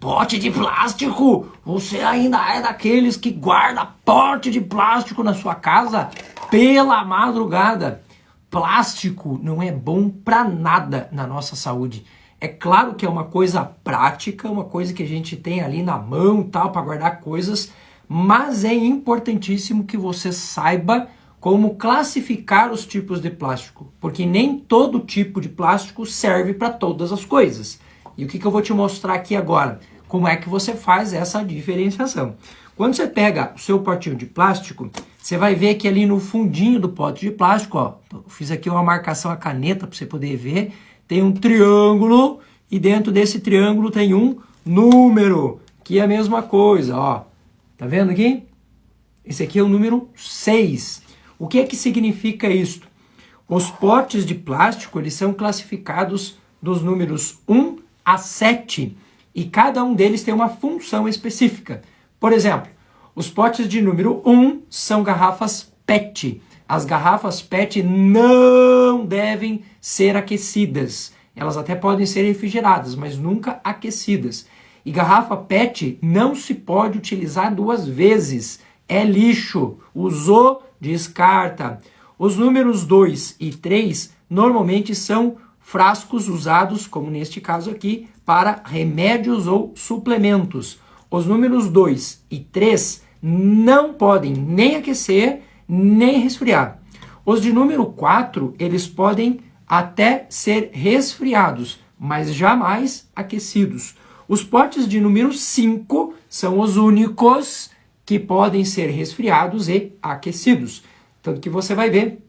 Pote de plástico? Você ainda é daqueles que guarda pote de plástico na sua casa pela madrugada? Plástico não é bom para nada na nossa saúde. É claro que é uma coisa prática, uma coisa que a gente tem ali na mão, tal, para guardar coisas, mas é importantíssimo que você saiba como classificar os tipos de plástico, porque nem todo tipo de plástico serve para todas as coisas. E o que eu vou te mostrar aqui agora? Como é que você faz essa diferenciação? Quando você pega o seu potinho de plástico, você vai ver que ali no fundinho do pote de plástico, ó, eu fiz aqui uma marcação a caneta para você poder ver, tem um triângulo e dentro desse triângulo tem um número, que é a mesma coisa, ó. Tá vendo aqui? Esse aqui é o número 6. O que é que significa isso? Os potes de plástico, eles são classificados dos números 1 a 7 e cada um deles tem uma função específica. Por exemplo, os potes de número 1 são garrafas PET. As garrafas PET não devem ser aquecidas. Elas até podem ser refrigeradas, mas nunca aquecidas. E garrafa PET não se pode utilizar 2 vezes. É lixo. Usou, descarta. Os números 2 e 3 normalmente são frascos usados, como neste caso aqui, para remédios ou suplementos. Os números 2 e 3 não podem nem aquecer, nem resfriar. Os de número 4, eles podem até ser resfriados, mas jamais aquecidos. Os potes de número 5 são os únicos que podem ser resfriados e aquecidos. Tanto que você vai ver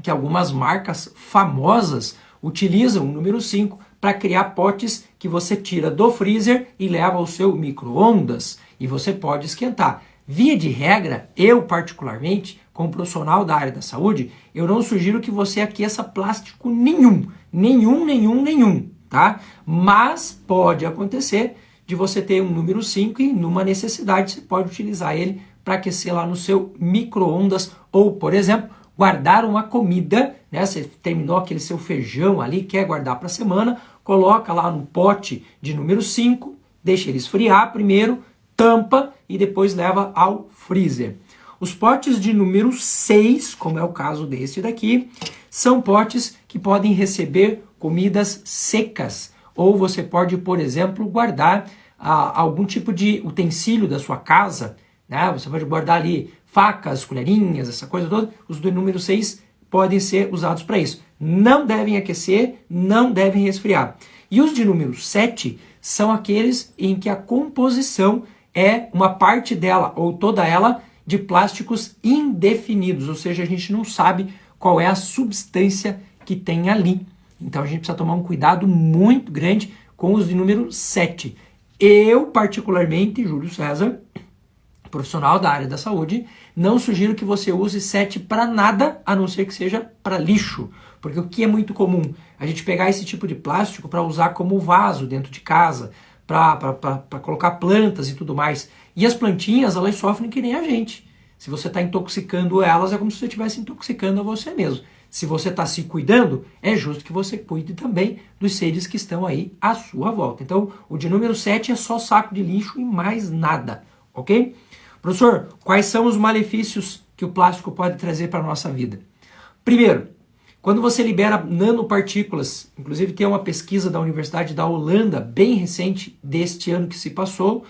que algumas marcas famosas utilizam o número 5 para criar potes que você tira do freezer e leva ao seu micro-ondas e você pode esquentar. Via de regra, eu particularmente, como profissional da área da saúde, eu não sugiro que você aqueça plástico nenhum, tá? Mas pode acontecer de você ter um número 5 e numa necessidade você pode utilizar ele para aquecer lá no seu micro-ondas ou, por exemplo, guardar uma comida, né? Você terminou aquele seu feijão ali, quer guardar para a semana, coloca lá no pote de número 5, deixa ele esfriar primeiro, tampa e depois leva ao freezer. Os potes de número 6, como é o caso desse daqui, são potes que podem receber comidas secas. Ou você pode, por exemplo, guardar algum tipo de utensílio da sua casa, né? Você pode guardar ali facas, colherinhas, essa coisa toda. Os do número 6 podem ser usados para isso. Não devem aquecer, não devem resfriar. E os de número 7 são aqueles em que a composição é uma parte dela, ou toda ela, de plásticos indefinidos. Ou seja, a gente não sabe qual é a substância que tem ali. Então a gente precisa tomar um cuidado muito grande com os de número 7. Eu, particularmente, Júlio César, profissional da área da saúde, não sugiro que você use 7 para nada, a não ser que seja para lixo. Porque o que é muito comum? A gente pegar esse tipo de plástico para usar como vaso dentro de casa, para colocar plantas e tudo mais. E as plantinhas, elas sofrem que nem a gente. Se você está intoxicando elas, é como se você estivesse intoxicando a você mesmo. Se você está se cuidando, é justo que você cuide também dos seres que estão aí à sua volta. Então, o de número 7 é só saco de lixo e mais nada, ok? Professor, quais são os malefícios que o plástico pode trazer para a nossa vida? Primeiro, quando você libera nanopartículas, inclusive tem uma pesquisa da Universidade da Holanda, bem recente, deste ano que se passou,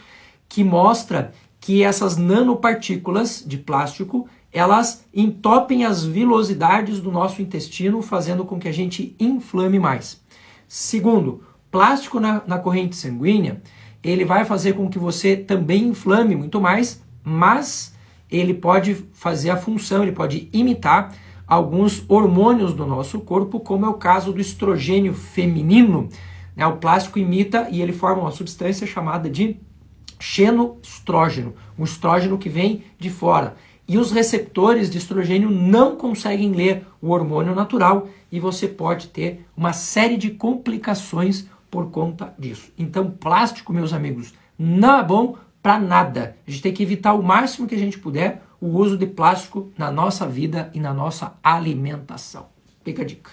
que mostra que essas nanopartículas de plástico, elas entopem as vilosidades do nosso intestino, fazendo com que a gente inflame mais. Segundo, plástico na corrente sanguínea, ele vai fazer com que você também inflame muito mais, mas ele pode fazer a função, ele pode imitar alguns hormônios do nosso corpo, como é o caso do estrogênio feminino. Né? O plástico imita e ele forma uma substância chamada de xenoestrógeno, um estrógeno que vem de fora. E os receptores de estrogênio não conseguem ler o hormônio natural e você pode ter uma série de complicações por conta disso. Então, plástico, meus amigos, não é bom para nada. A gente tem que evitar o máximo que a gente puder o uso de plástico na nossa vida e na nossa alimentação. Fica a dica.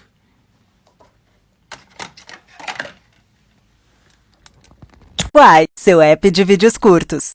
Uai, seu app de vídeos curtos.